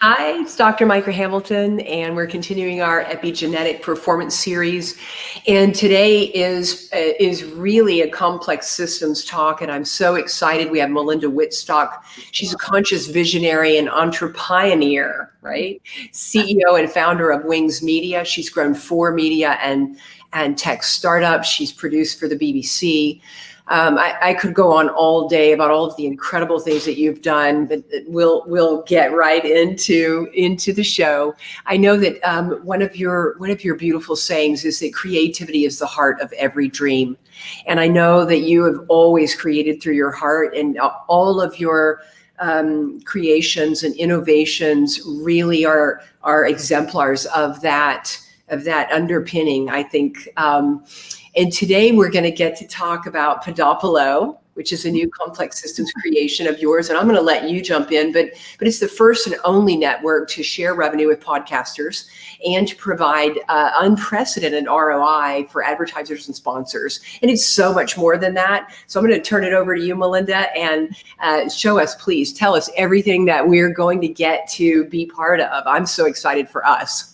Hi, it's Dr. Micah Hamilton, and we're continuing our epigenetic performance series. And today is really a complex systems talk, and I'm so excited. We have Melinda Wittstock. She's a conscious visionary and entrepreneur, right? CEO and founder of Wings Media. She's grown 4 media and tech startups. She's produced for the BBC. I could go on all day about all of the incredible things that you've done, but we'll get right into the show. I know that one of your beautiful sayings is that creativity is the heart of every dream, and I know that you have always created through your heart, and all of your creations and innovations really are exemplars of that underpinning, I think. And today we're going to get to talk about Podopolo, which is a new complex systems creation of yours. And I'm going to let you jump in, but it's the first and only network to share revenue with podcasters and to provide unprecedented ROI for advertisers and sponsors. And it's so much more than that. So I'm going to turn it over to you, Melinda, and please tell us everything that we're going to get to be part of. I'm so excited for us.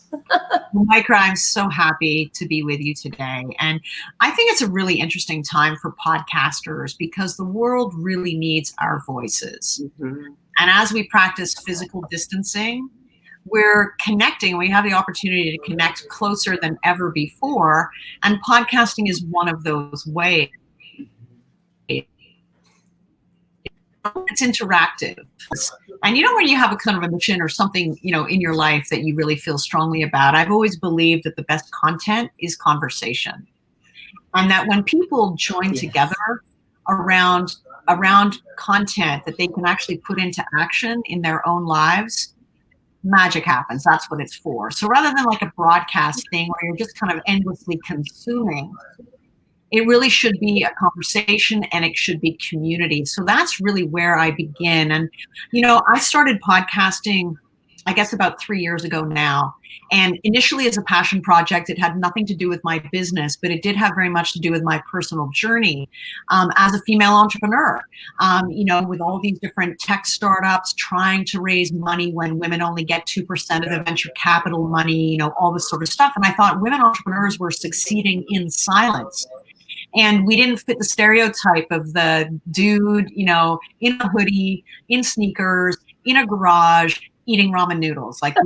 Micah, I'm so happy to be with you today. And I think it's a really interesting time for podcasters because the world really needs our voices. Mm-hmm. And as we practice physical distancing, we're connecting. We have the opportunity to connect closer than ever before. And podcasting is one of those ways. It's interactive. And when you have a kind of a mission or something, in your life that you really feel strongly about, I've always believed that the best content is conversation. And that when people join together around content that they can actually put into action in their own lives, magic happens. That's what it's for. So rather than like a broadcast thing where you're just kind of endlessly consuming, it really should be a conversation and it should be community. So that's really where I begin. And, I started podcasting, I guess about 3 years ago now. And initially as a passion project, it had nothing to do with my business, but it did have very much to do with my personal journey as a female entrepreneur, with all these different tech startups trying to raise money when women only get 2% of the venture capital money, all this sort of stuff. And I thought women entrepreneurs were succeeding in silence. And we didn't fit the stereotype of the dude, in a hoodie, in sneakers, in a garage, eating ramen noodles. Like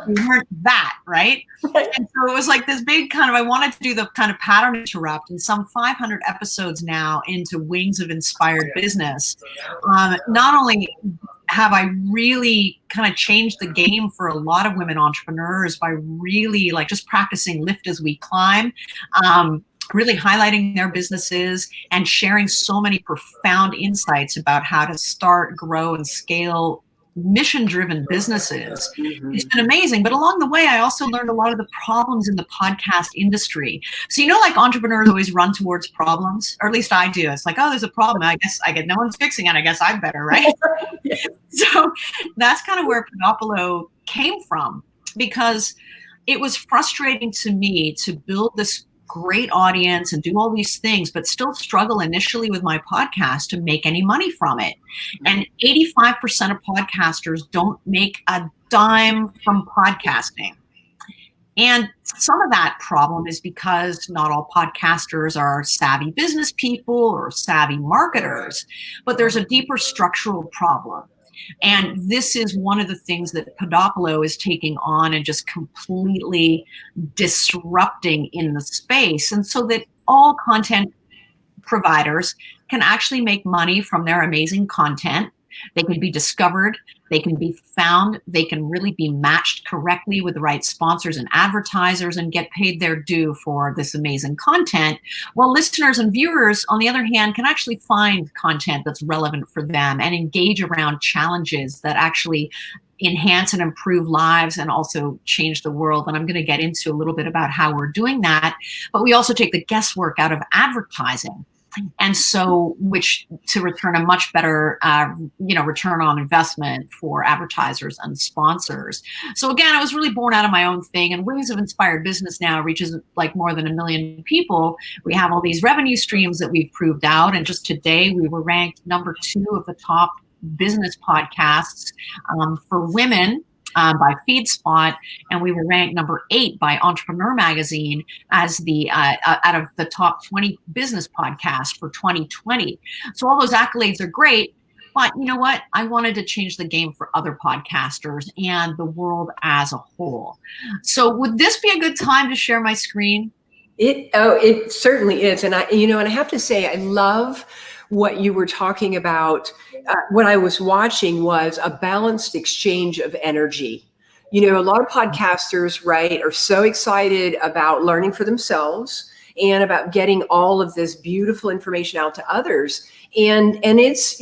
we weren't that, right? And so it was like this big kind of, I wanted to do the kind of pattern interrupt, and some 500 episodes now into Wings of Inspired Business. Not only have I really kind of changed the game for a lot of women entrepreneurs by really like just practicing lift as we climb, really highlighting their businesses and sharing so many profound insights about how to start, grow, and scale mission-driven businesses. Mm-hmm. It's been amazing. But along the way, I also learned a lot of the problems in the podcast industry. So, like entrepreneurs always run towards problems, or at least I do. It's like, oh, there's a problem. I get no one's fixing it. I guess I'm better, right? Yes. So that's kind of where Podopolo came from, because it was frustrating to me to build this great audience and do all these things, but still struggle initially with my podcast to make any money from it. And 85% of podcasters don't make a dime from podcasting. And some of that problem is because not all podcasters are savvy business people or savvy marketers, but there's a deeper structural problem. And this is one of the things that Podopolo is taking on and just completely disrupting in the space. And so that all content providers can actually make money from their amazing content. They can be discovered, they can be found, they can really be matched correctly with the right sponsors and advertisers and get paid their due for this amazing content. While listeners and viewers, on the other hand, can actually find content that's relevant for them and engage around challenges that actually enhance and improve lives and also change the world. And I'm going to get into a little bit about how we're doing that. But we also take the guesswork out of advertising. And so, which to return a much better, return on investment for advertisers and sponsors. So again, I was really born out of my own thing, and Wings of Inspired Business now reaches like more than 1 million people. We have all these revenue streams that we've proved out. And just today we were ranked number 2 of the top business podcasts for women by FeedSpot, and we were ranked number 8 by Entrepreneur Magazine as the out of the top 20 business podcasts for 2020. So all those accolades are great, but you know what? I wanted to change the game for other podcasters and the world as a whole. So would this be a good time to share my screen? It certainly is, and and I have to say, I love what you were talking about. What I was watching was a balanced exchange of energy. A lot of podcasters, right, are so excited about learning for themselves and about getting all of this beautiful information out to others. And it's,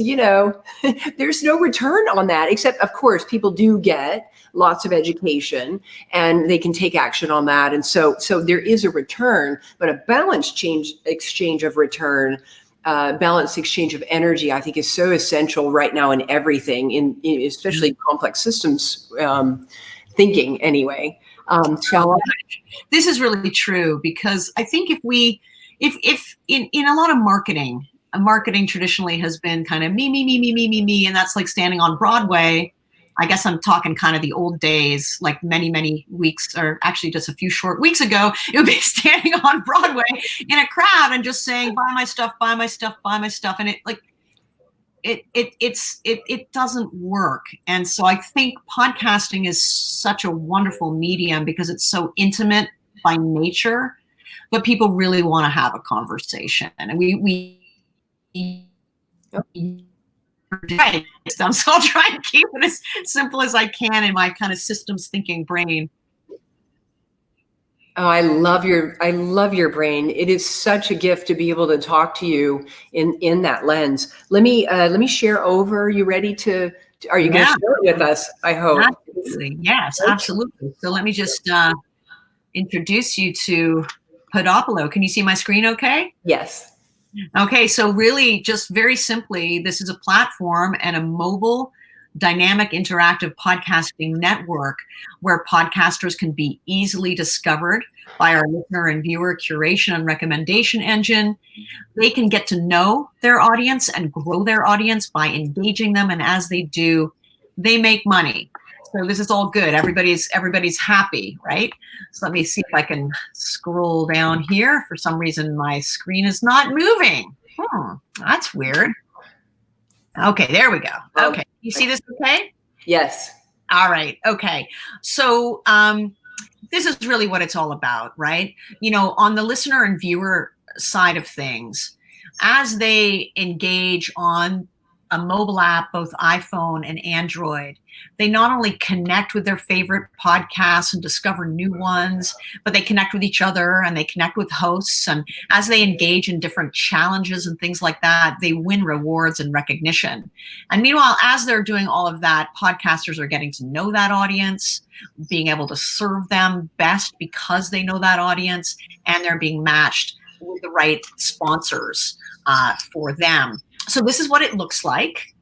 there's no return on that, except, of course, people do get lots of education and they can take action on that. And so there is a return, but a balanced exchange of return, balanced exchange of energy, I think is so essential right now in everything, especially complex systems thinking anyway. This is really true, because I think if in a lot of marketing traditionally has been kind of me, and that's like standing on Broadway. I guess I'm talking kind of the old days, like many weeks, or actually just a few short weeks ago, it would be standing on Broadway in a crowd and just saying, buy my stuff, buy my stuff, buy my stuff. And it doesn't work. And so I think podcasting is such a wonderful medium because it's so intimate by nature, but people really want to have a conversation. And so I'll try and keep it as simple as I can in my kind of systems thinking brain. Oh, I love your brain. It is such a gift to be able to talk to you in that lens. Let me share over. Are you ready to? Are you going to share it with us? I hope. Absolutely. Yes, absolutely. So let me just introduce you to Podopolo. Can you see my screen? Okay. Yes. Okay, so really just very simply, this is a platform and a mobile dynamic interactive podcasting network where podcasters can be easily discovered by our listener and viewer curation and recommendation engine. They can get to know their audience and grow their audience by engaging them, and as they do, they make money. So this is all good. Everybody's happy, right? So let me see if I can scroll down here. For some reason, my screen is not moving. That's weird. Okay, there we go. Okay, you see this okay? Yes. All right, okay. So this is really what it's all about, right? On the listener and viewer side of things, as they engage on a mobile app, both iPhone and Android, they not only connect with their favorite podcasts and discover new ones, but they connect with each other and they connect with hosts. And as they engage in different challenges and things like that, they win rewards and recognition. And meanwhile, as they're doing all of that, podcasters are getting to know that audience, being able to serve them best because they know that audience, and they're being matched with the right sponsors for them. So this is what it looks like.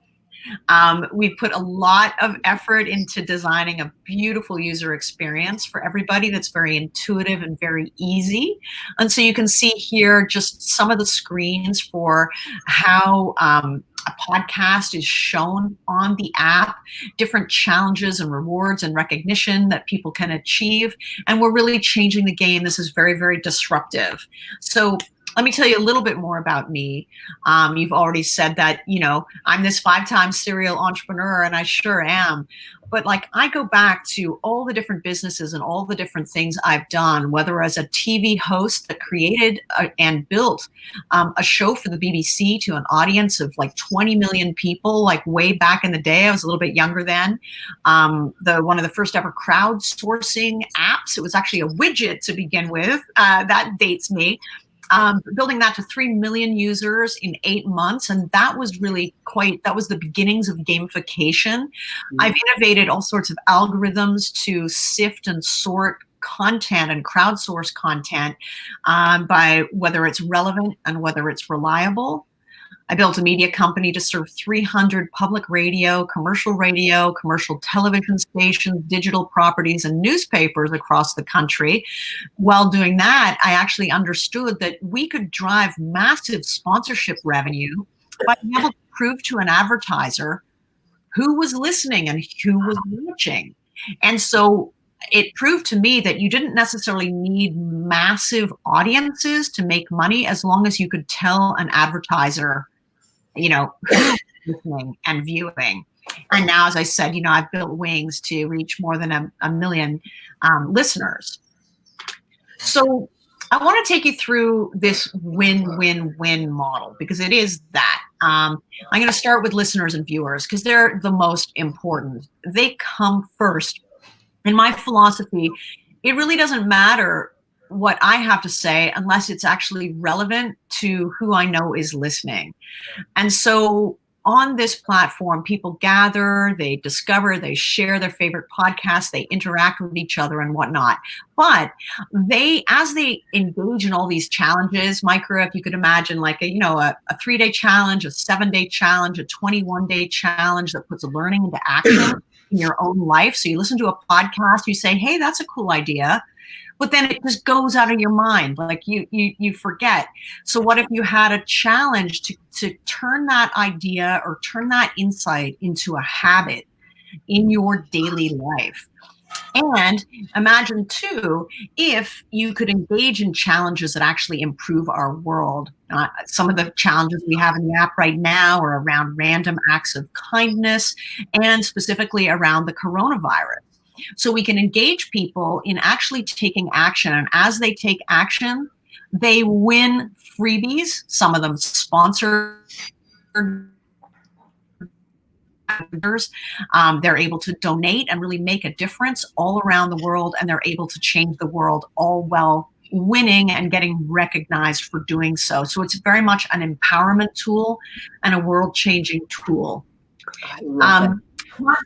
We've put a lot of effort into designing a beautiful user experience for everybody that's very intuitive and very easy. And so you can see here just some of the screens for how a podcast is shown on the app, different challenges and rewards and recognition that people can achieve. And we're really changing the game. This is very, very disruptive. So let me tell you a little bit more about me. You've already said that, I'm this 5-time serial entrepreneur, and I sure am. But I go back to all the different businesses and all the different things I've done, whether as a TV host that created and built a show for the BBC to an audience of 20 million people, way back in the day. I was a little bit younger then. One of the first ever crowdsourcing apps. It was actually a widget to begin with. That dates me. Building that to 3 million users in 8 months. And that was really that was the beginnings of gamification. Mm-hmm. I've innovated all sorts of algorithms to sift and sort content and crowdsource content by whether it's relevant and whether it's reliable. I built a media company to serve 300 public radio, commercial television stations, digital properties, and newspapers across the country. While doing that, I actually understood that we could drive massive sponsorship revenue by being able to prove to an advertiser who was listening and who was watching. And so it proved to me that you didn't necessarily need massive audiences to make money as long as you could tell an advertiser, who's listening and viewing. And now, as I said, I've built wings to reach more than a million listeners. So I want to take you through this win-win-win model, because it is that. I'm going to start with listeners and viewers because they're the most important. They come first. In my philosophy, it really doesn't matter what I have to say unless it's actually relevant to who I know is listening. And so on this platform, people gather, they discover, they share their favorite podcasts, they interact with each other and whatnot. But as they engage in all these challenges, Micro, if you could imagine like a 3-day challenge, a 7-day challenge, a 21-day challenge that puts learning into action in your own life. So you listen to a podcast, you say, hey, that's a cool idea. But then it just goes out of your mind, like you forget. So what if you had a challenge to turn that idea or turn that insight into a habit in your daily life? And imagine too, if you could engage in challenges that actually improve our world. Some of the challenges we have in the app right now are around random acts of kindness and specifically around the coronavirus. So we can engage people in actually taking action. And as they take action, they win freebies, some of them sponsored. They're able to donate and really make a difference all around the world, and they're able to change the world all while winning and getting recognized for doing so. So it's very much an empowerment tool and a world-changing tool. I love it.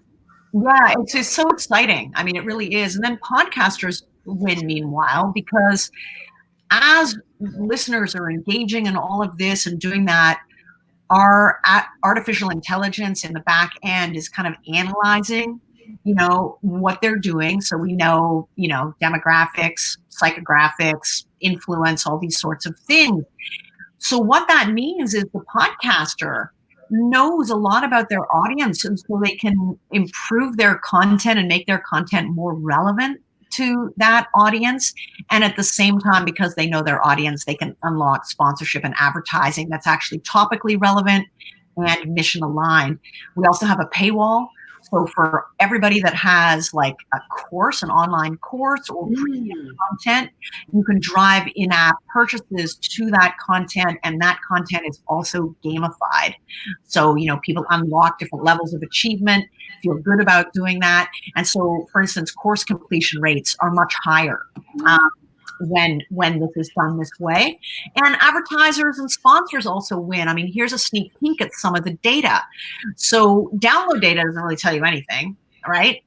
Yeah, it's so exciting. I mean, it really is. And then podcasters win meanwhile, because as listeners are engaging in all of this and doing that, our artificial intelligence in the back end is kind of analyzing, what they're doing. So we know, demographics, psychographics, influence, all these sorts of things. So what that means is the podcaster knows a lot about their audience, and so they can improve their content and make their content more relevant to that audience. And at the same time, because they know their audience, they can unlock sponsorship and advertising that's actually topically relevant and mission aligned. We also have a paywall. So for everybody that has like a course, an online course or premium content, you can drive in-app purchases to that content, and that content is also gamified. So, people unlock different levels of achievement, feel good about doing that. And so, for instance, course completion rates are much higher when this is done this way. And advertisers and sponsors also win. I mean, here's a sneak peek at some of the data. So download data doesn't really tell you anything, right?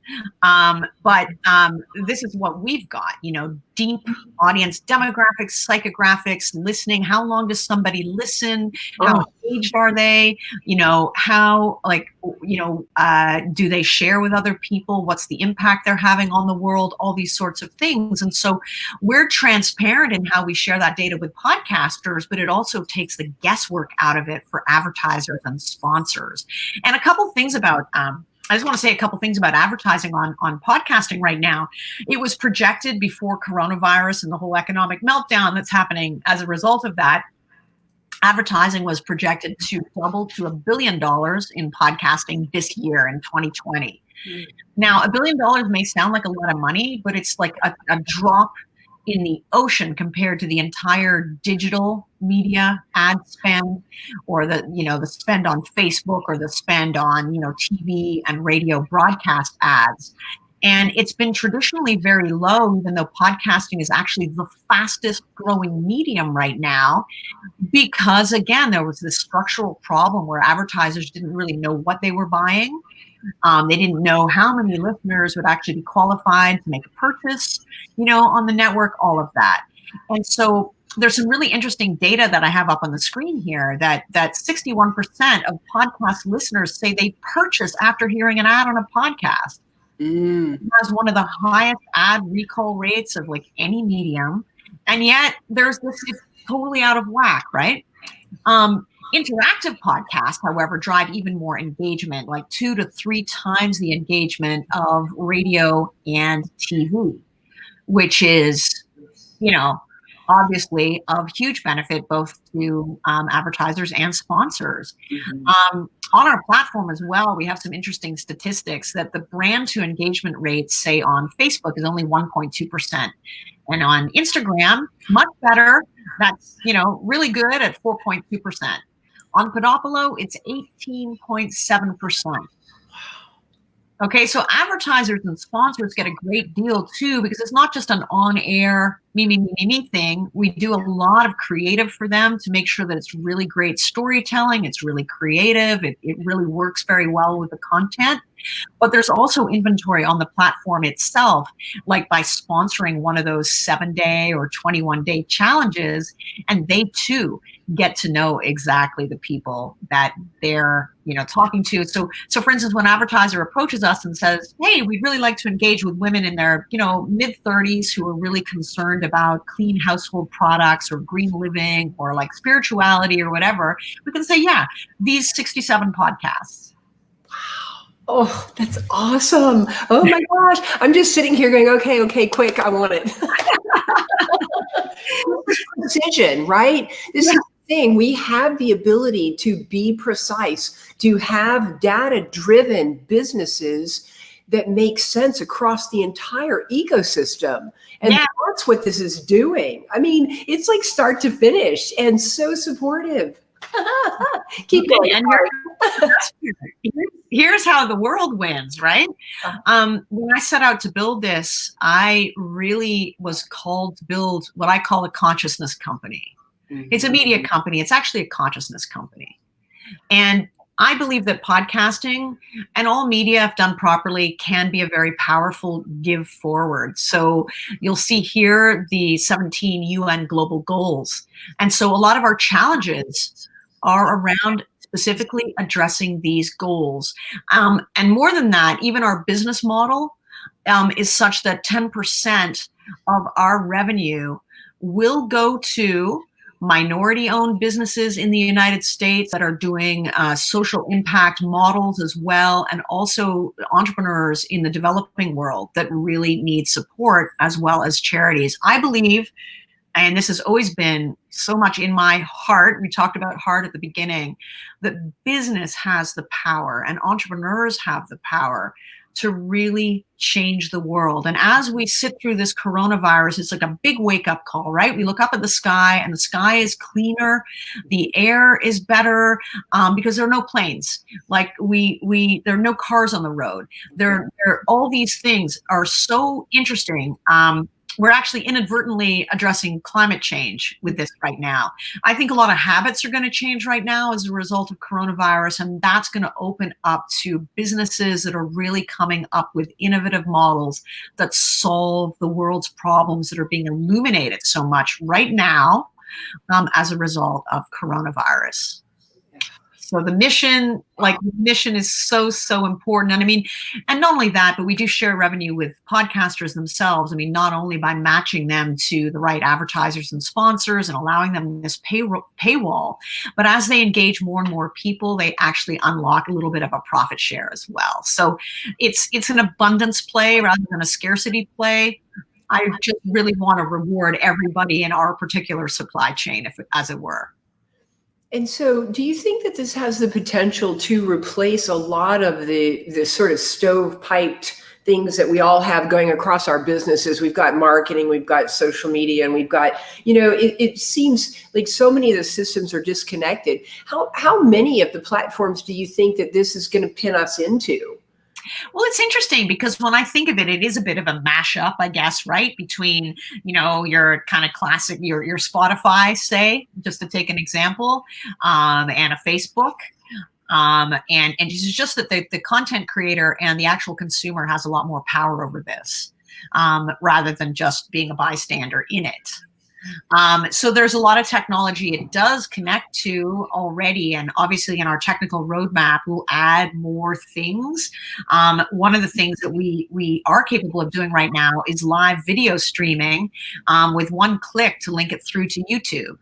But this is what we've got, deep audience demographics, psychographics, listening. How long does somebody listen? How engaged are they? How do they share with other people? What's the impact they're having on the world? All these sorts of things. And so we're transparent in how we share that data with podcasters, but it also takes the guesswork out of it for advertisers and sponsors. And a couple things about I just want to say a couple things about advertising on podcasting right now. It was projected before coronavirus and the whole economic meltdown that's happening as a result of that. Advertising was projected to double to $1 billion in podcasting this year in 2020. Now, $1 billion may sound like a lot of money, but it's like a drop in the ocean compared to the entire digital media ad spend, or the spend on Facebook, or the spend on TV and radio broadcast ads. And it's been traditionally very low, even though podcasting is actually the fastest growing medium right now, because again, there was this structural problem where advertisers didn't really know what they were buying. They didn't know how many listeners would actually be qualified to make a purchase, on the network, all of that. And so there's some really interesting data that I have up on the screen here that 61% of podcast listeners say they purchase after hearing an ad on a podcast. It has one of the highest ad recall rates of like any medium. And yet there's this, it's totally out of whack, right? Interactive podcasts, however, drive even more engagement, like 2 to 3 times the engagement of radio and TV, which is, obviously of huge benefit both to advertisers and sponsors. On our platform as well, we have some interesting statistics that the brand to engagement rate, say on Facebook, is only 1.2%. And on Instagram, much better. That's, really good at 4.2%. On Podopolo, it's 18.7%. Okay, so advertisers and sponsors get a great deal too, because it's not just an on-air me thing. We do a lot of creative for them to make sure that it's really great storytelling, it's really creative, it really works very well with the content. But there's also inventory on the platform itself, like by sponsoring one of those 7-day or 21-day challenges, and they too get to know exactly the people that they're talking to. So for instance, when an advertiser approaches us and says, hey, we'd really like to engage with women in their mid-30s who are really concerned about clean household products or green living or like spirituality or whatever, we can say, yeah, these 67 podcasts. Oh, that's awesome. Oh my gosh. I'm just sitting here going, okay, quick. I want it. Precision, right? This is the thing. We have the ability to be precise, to have data-driven businesses that make sense across the entire ecosystem. And that's what this is doing. I mean, it's like start to finish and so supportive. Keep going. And here's how the world wins, right? When I set out to build this, I really was called to build what I call a consciousness company. It's a media company. It's actually a consciousness company. And I believe that podcasting and all media, if done properly, can be a very powerful give forward. So you'll see here the 17 UN global goals. And so a lot of our challenges are around specifically addressing these goals. And more than that, even our business model is such that 10% of our revenue will go to minority-owned businesses in the United States that are doing social impact models as well, and also entrepreneurs in the developing world that really need support, as well as charities. I believe, and this has always been so much in my heart, we talked about heart at the beginning, that business has the power and entrepreneurs have the power to really change the world. And as we sit through this coronavirus, it's like a big wake-up call, right? We look up at the sky and the sky is cleaner, the air is better, because there are no planes. Like there are no cars on the road. All these things are so interesting. We're actually inadvertently addressing climate change with this right now. I think a lot of habits are going to change right now as a result of coronavirus, and that's going to open up to businesses that are really coming up with innovative models that solve the world's problems that are being illuminated so much right now as a result of coronavirus. So the mission is so important. And I mean, and not only that, but we do share revenue with podcasters themselves. I mean, not only by matching them to the right advertisers and sponsors and allowing them this paywall, but as they engage more and more people, they actually unlock a little bit of a profit share as well. So it's an abundance play rather than a scarcity play. I just really want to reward everybody in our particular supply chain, as it were. And so do you think that this has the potential to replace a lot of the sort of stovepiped things that we all have going across our businesses? We've got marketing, we've got social media, and we've got, it seems like so many of the systems are disconnected. How many of the platforms do you think that this is going to pin us into? Well, it's interesting because when I think of it, it is a bit of a mashup, I guess, right? Between, your kind of classic, your Spotify, say, just to take an example, and a Facebook. And it's just that the content creator and the actual consumer has a lot more power over this, rather than just being a bystander in it. So there's a lot of technology it does connect to already, and obviously in our technical roadmap, we'll add more things. One of the things that we are capable of doing right now is live video streaming with one click to link it through to YouTube.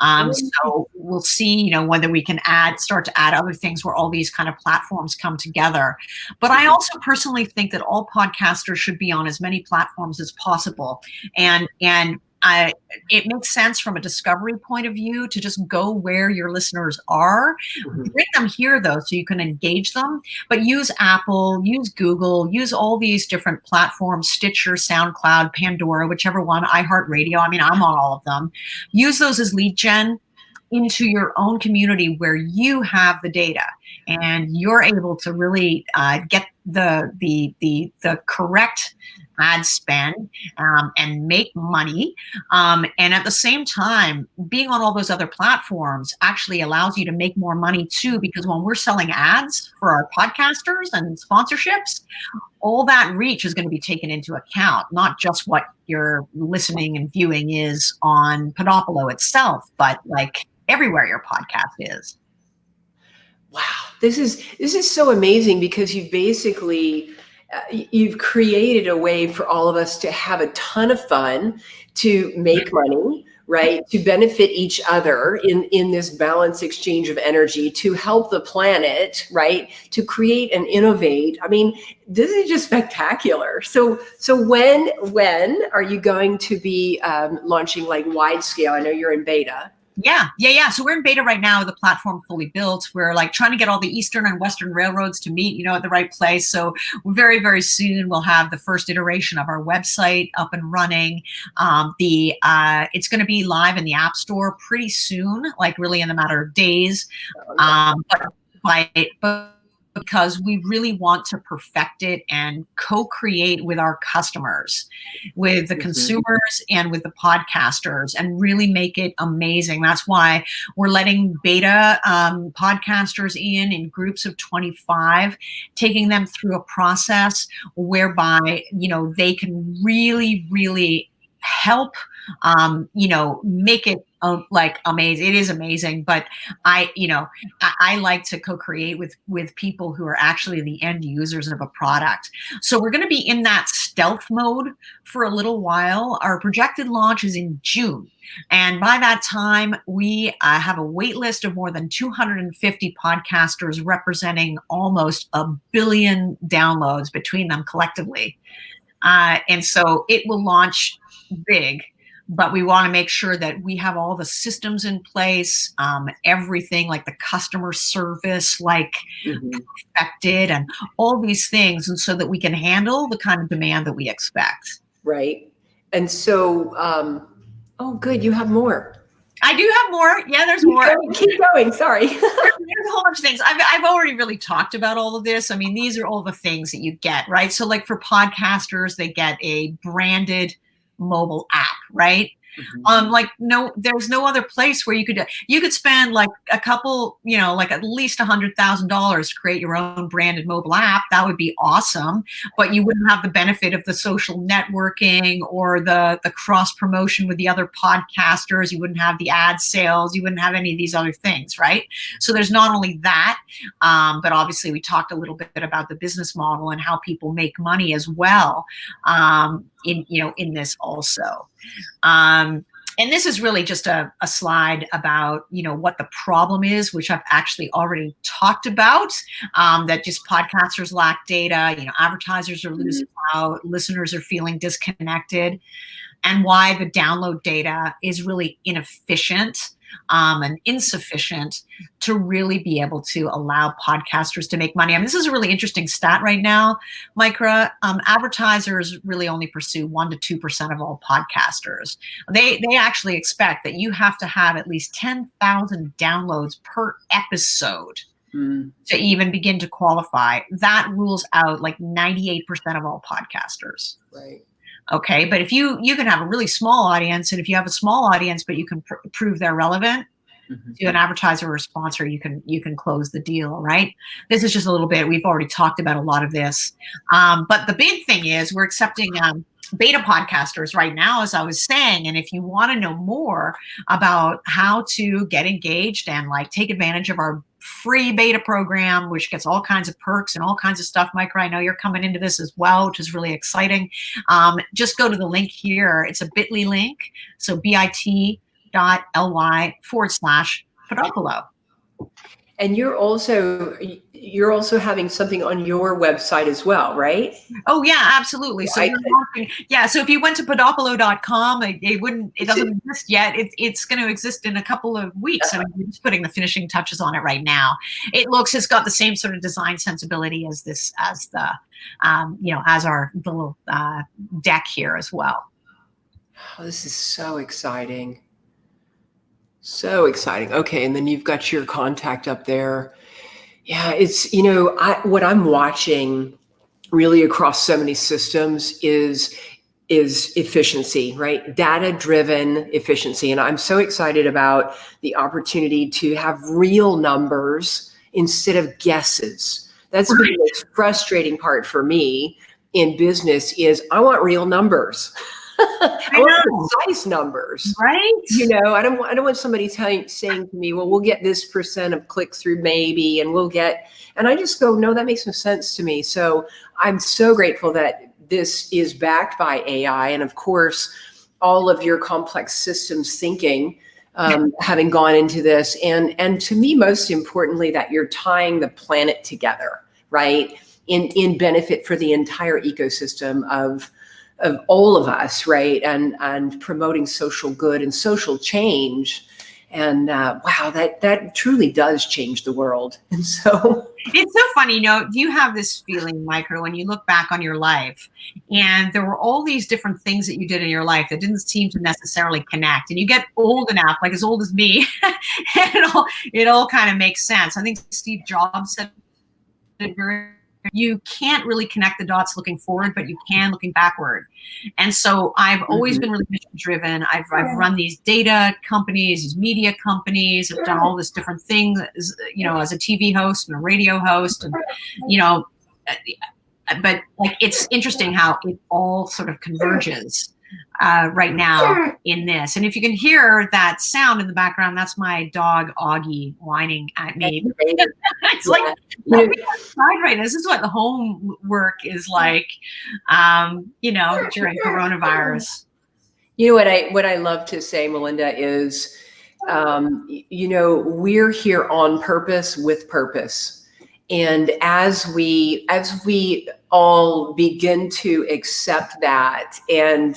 So we'll see, whether we can start to add other things where all these kind of platforms come together. But I also personally think that all podcasters should be on as many platforms as possible. And it makes sense from a discovery point of view to just go where your listeners are. Bring them here, though, so you can engage them. But use Apple, use Google, use all these different platforms, Stitcher, SoundCloud, Pandora, whichever one, iHeartRadio. I mean, I'm on all of them. Use those as lead gen into your own community where you have the data and you're able to really get the correct ad spend and make money. And at the same time, being on all those other platforms actually allows you to make more money too, because when we're selling ads for our podcasters and sponsorships, all that reach is going to be taken into account, not just what your listening and viewing is on Podopolo itself, but like everywhere your podcast is. Wow, this is so amazing, because you've basically you've created a way for all of us to have a ton of fun, to make money, right? To benefit each other in this balanced exchange of energy, to help the planet, right? To create and innovate. I mean, this is just spectacular. So when are you going to be launching like wide scale? I know you're in beta. Yeah. So we're in beta right now, the platform fully built. We're like trying to get all the Eastern and Western railroads to meet, at the right place. So very, very soon we'll have the first iteration of our website up and running. It's going to be live in the App Store pretty soon, like really in a matter of days. But because we really want to perfect it and co-create with our customers, with the consumers and with the podcasters, and really make it amazing. That's why we're letting beta podcasters in groups of 25, taking them through a process whereby, they can really, really help, make it like amazing. It is amazing, but I like to co-create with people who are actually the end users of a product. So we're going to be in that stealth mode for a little while. Our projected launch is in June. And by that time, we have a wait list of more than 250 podcasters representing almost 1 billion downloads between them collectively. And so it will launch big, but we want to make sure that we have all the systems in place, everything like the customer service, like perfected, and all these things, and so that we can handle the kind of demand that we expect. Right. And so, oh, good. You have more. I do have more. Yeah, there's more. Keep going. Sorry. There's a whole bunch of things. I've already really talked about all of this. I mean, these are all the things that you get, right? So like for podcasters, they get a branded mobile app, right? There's no other place where you could spend like a couple, like at least $100,000 to create your own branded mobile app. That would be awesome, but you wouldn't have the benefit of the social networking or the cross promotion with the other podcasters. You wouldn't have the ad sales. You wouldn't have any of these other things, right? So there's not only that, but obviously we talked a little bit about the business model and how people make money as well. In this also. And this is really just a slide about, what the problem is, which I've actually already talked about, that just podcasters lack data, advertisers are losing out, listeners are feeling disconnected, and why the download data is really inefficient and insufficient to really be able to allow podcasters to make money. I mean, this is a really interesting stat right now, Micra. Advertisers really only pursue 1% to 2% of all podcasters. They actually expect that you have to have at least 10,000 downloads per episode to even begin to qualify. That rules out like 98% of all podcasters. Right. Okay, but if you can have a really small audience, and if you have a small audience, but you can prove they're relevant to an advertiser or a sponsor, you can close the deal, right? This is just a little bit. We've already talked about a lot of this, but the big thing is we're accepting beta podcasters right now, as I was saying. And if you want to know more about how to get engaged and like take advantage of our free beta program, which gets all kinds of perks and all kinds of stuff, Micra, I know you're coming into this as well, which is really exciting. Just go to the link here. It's a bit.ly link. So bit.ly bit.ly/Podopolo. And you're also having something on your website as well, right? Oh yeah, absolutely. So so if you went to podopolo.com, it doesn't exist yet. It's going to exist in a couple of weeks. I mean, we're just putting the finishing touches on it right now. It's got the same sort of design sensibility as our little deck here as well. Oh, this is so exciting. So exciting. Okay, and then you've got your contact up there. Yeah, it's, what I'm watching really across so many systems is efficiency, right? Data-driven efficiency. And I'm so excited about the opportunity to have real numbers instead of guesses. That's been the most frustrating part for me in business is I want real numbers. I want precise numbers, right? I don't want somebody saying to me, well, we'll get this % of click through maybe, and I just go, no, that makes no sense to me. So I'm so grateful that this is backed by AI. And of course, all of your complex systems thinking, having gone into this. And to me, most importantly, that you're tying the planet together, right? In benefit for the entire ecosystem of all of us, right? And promoting social good and social change. And wow, that truly does change the world. And so it's so funny, you have this feeling, Micro, when you look back on your life and there were all these different things that you did in your life that didn't seem to necessarily connect. And you get old enough, like as old as me, and it all kind of makes sense. I think Steve Jobs said it you can't really connect the dots looking forward, but you can looking backward. And so I've always been really mission driven. I've run these data companies, these media companies. I've done all this different things, as a TV host and a radio host, and but like it's interesting how it all sort of converges right now in this. And if you can hear that sound in the background, that's my dog Augie whining at me. It's like right now. This is what the homework is like, during coronavirus. What I love to say, Melinda, is we're here on purpose with purpose. And as we all begin to accept that and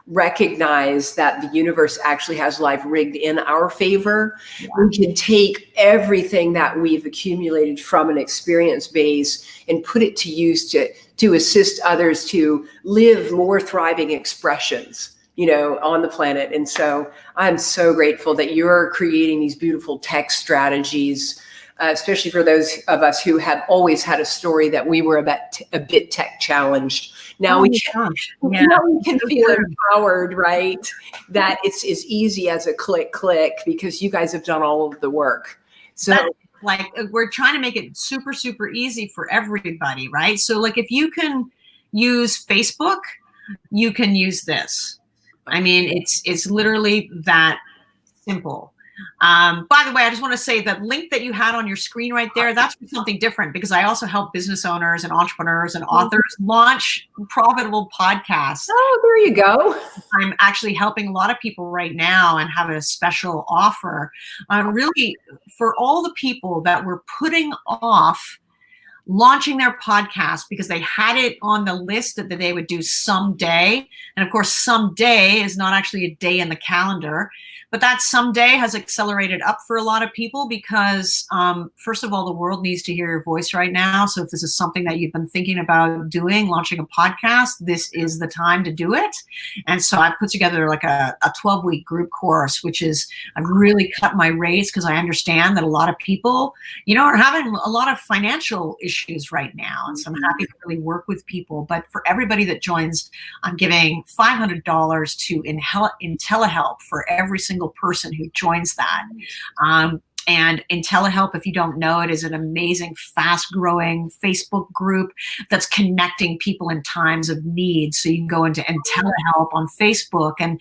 recognize that the universe actually has life rigged in our favor, we can take everything that we've accumulated from an experience base and put it to use to assist others to live more thriving expressions, on the planet. And so I'm so grateful that you're creating these beautiful tech strategies, especially for those of us who have always had a story that we were a bit tech challenged. Now we can feel empowered, right? That it's as easy as a click, because you guys have done all of the work. So like we're trying to make it super, super easy for everybody, right? So like if you can use Facebook, you can use this. I mean, it's literally that simple. By the way, I just want to say that link that you had on your screen right there, that's for something different, because I also help business owners and entrepreneurs and authors launch profitable podcasts. Oh, there you go. I'm actually helping a lot of people right now and have a special offer, really for all the people that were putting off launching their podcast because they had it on the list that they would do someday. And of course, someday is not actually a day in the calendar, but that someday has accelerated up for a lot of people because, first of all, the world needs to hear your voice right now. So if this is something that you've been thinking about doing, launching a podcast, this is the time to do it. And so I put together like a 12-week group course, which is, I've really cut my rates because I understand that a lot of people, are having a lot of financial issues right now. And so I'm happy to really work with people. But for everybody that joins, I'm giving $500 to IntelliHelp for every single person who joins that. And IntelliHelp, if you don't know it, is an amazing, fast-growing Facebook group that's connecting people in times of need. So you can go into IntelliHelp on Facebook and,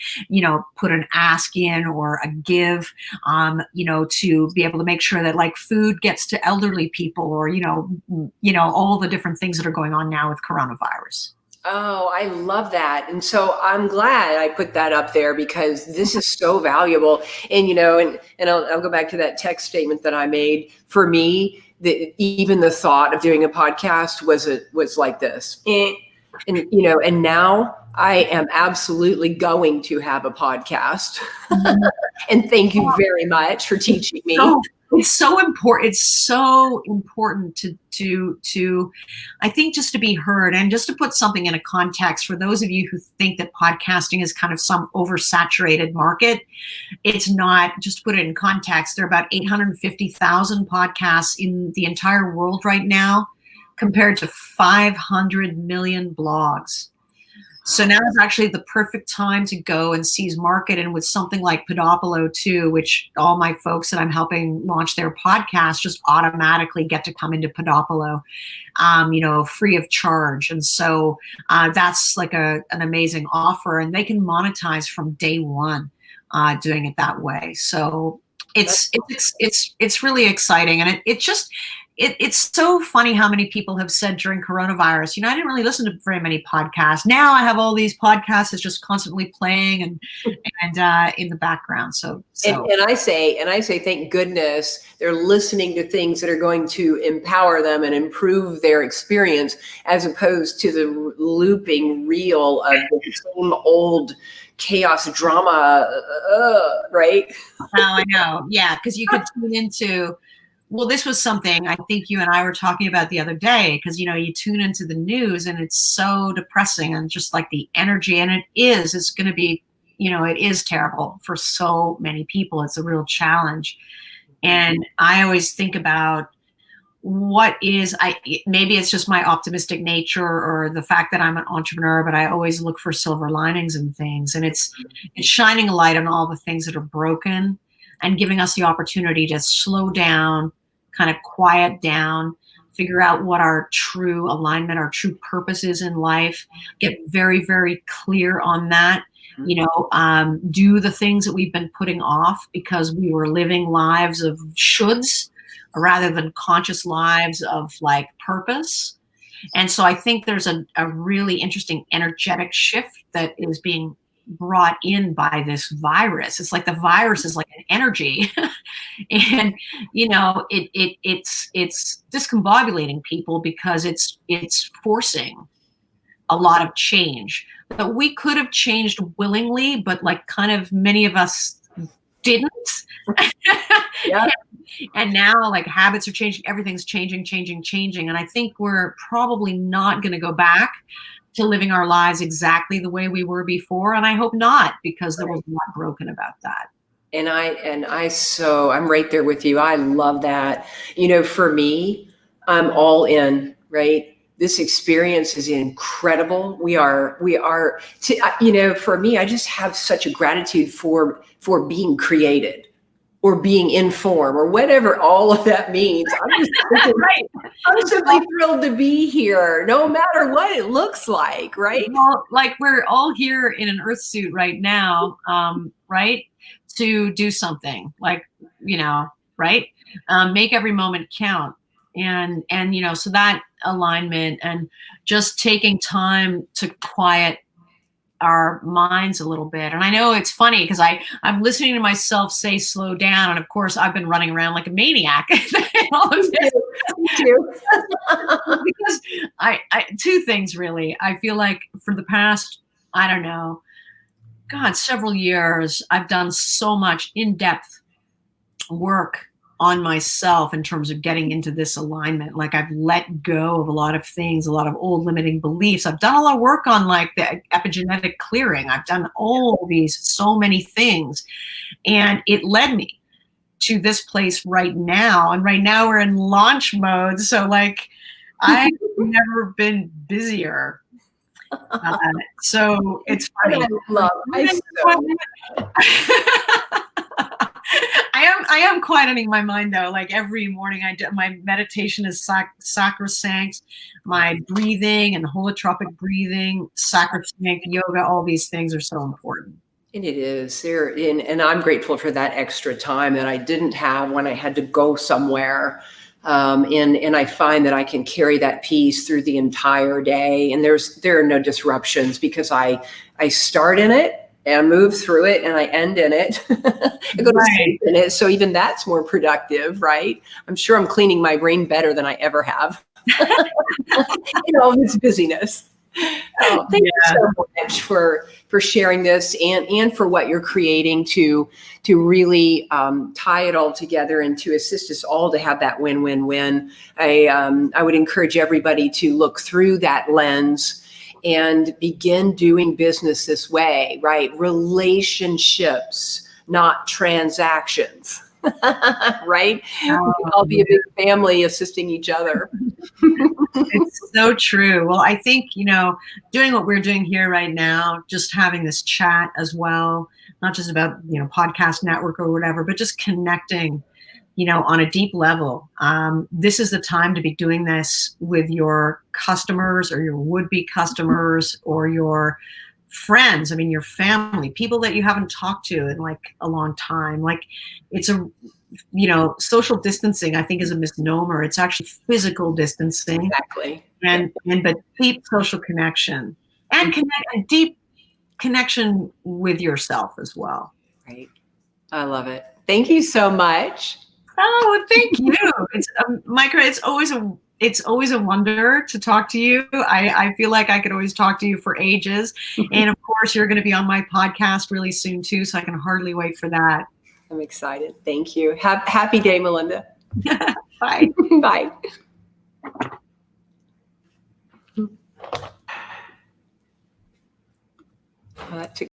put an ask in or a give, to be able to make sure that like food gets to elderly people or, all the different things that are going on now with coronavirus. Oh, I love that. And so I'm glad I put that up there because this is so valuable. And, and I'll go back to that text statement that I made. For me, even the thought of doing a podcast was like this. And, and now I am absolutely going to have a podcast. And thank you very much for teaching me. It's so important. It's so important to, I think, just to be heard and just to put something in a context for those of you who think that podcasting is kind of some oversaturated market. It's not. Just to put it in context, there are about 850,000 podcasts in the entire world right now, compared to 500 million blogs. So now is actually the perfect time to go and seize market. And with something like Podopolo too, which all my folks that I'm helping launch their podcast just automatically get to come into Podopolo, free of charge. And so that's like an amazing offer, and they can monetize from day one doing it that way. So it's really exciting. And it's so funny how many people have said during coronavirus, I didn't really listen to very many podcasts. Now I have all these podcasts that's just constantly playing and in the background. So. And I say, thank goodness they're listening to things that are going to empower them and improve their experience, as opposed to the looping reel of the same old chaos drama, right? Oh, I know. Yeah, because you could tune into. Well, this was something I think you and I were talking about the other day, because, you tune into the news and it's so depressing, and just like the energy, and it's going to be, it is terrible for so many people. It's a real challenge. And I always think about maybe it's just my optimistic nature or the fact that I'm an entrepreneur, but I always look for silver linings in things. And it's shining a light on all the things that are broken and giving us the opportunity to slow down, kind of quiet down, figure out what our true alignment, our true purpose is in life, get very, very clear on that, do the things that we've been putting off because we were living lives of shoulds rather than conscious lives of like purpose. And so I think there's a really interesting energetic shift that is being brought in by this virus. It's like the virus is like an energy and it's discombobulating people because it's forcing a lot of change that we could have changed willingly, but like kind of many of us didn't. Yeah. And now like habits are changing, everything's changing. And I think we're probably not going to go back to living our lives exactly the way we were before. And I hope not, because there was a lot broken about that. And I'm right there with you. I love that. For me, I'm all in, right? This experience is incredible. We are, for me, I just have such a gratitude for being created or being in form or whatever all of that means. I'm simply thrilled to be here, no matter what it looks like, right? Well, like we're all here in an earth suit right now, right? To do something like, right? Make every moment count. And so that alignment and just taking time to quiet our minds a little bit. And I know it's funny because I'm listening to myself say slow down, and of course I've been running around like a maniac all of this. Me too. Because I two things really. I feel like for the past, I don't know, several years, I've done so much in-depth work on myself in terms of getting into this alignment. Like I've let go of a lot of things, a lot of old limiting beliefs. I've done a lot of work on like the epigenetic clearing. I've done so many things. And it led me to this place right now. And right now we're in launch mode. So like I've never been busier. So it's funny. I am quietening my mind though. Like every morning my meditation is sacrosanct, my breathing and holotropic breathing, sacrosanct yoga, all these things are so important. And it is there. And I'm grateful for that extra time that I didn't have when I had to go somewhere. And I find that I can carry that peace through the entire day. And there are no disruptions because I start in it and I move through it and I end in it. I go to sleep in it. So even that's more productive, right? I'm sure I'm cleaning my brain better than I ever have. This busyness. Thank you so much for sharing this and for what you're creating to really tie it all together and to assist us all to have that win-win-win. I would encourage everybody to look through that lens and begin doing business this way, right? Relationships, not transactions. Right? We can all be a big family assisting each other. It's so true. Well, I think, doing what we're doing here right now, just having this chat as well, not just about, podcast network or whatever, but just connecting, on a deep level. This is the time to be doing this with your customers or your would-be customers or your friends. I mean, your family, people that you haven't talked to in like a long time. Like it's social distancing, I think, is a misnomer. It's actually physical distancing. Exactly. But deep social connection and a deep connection with yourself as well. Right. I love it. Thank you so much. Oh, thank you. It's Micah, it's always a wonder to talk to you. I feel like I could always talk to you for ages. And of course, you're going to be on my podcast really soon too, so I can hardly wait for that. I'm excited. Thank you. Happy day, Melinda. Bye. Bye. That took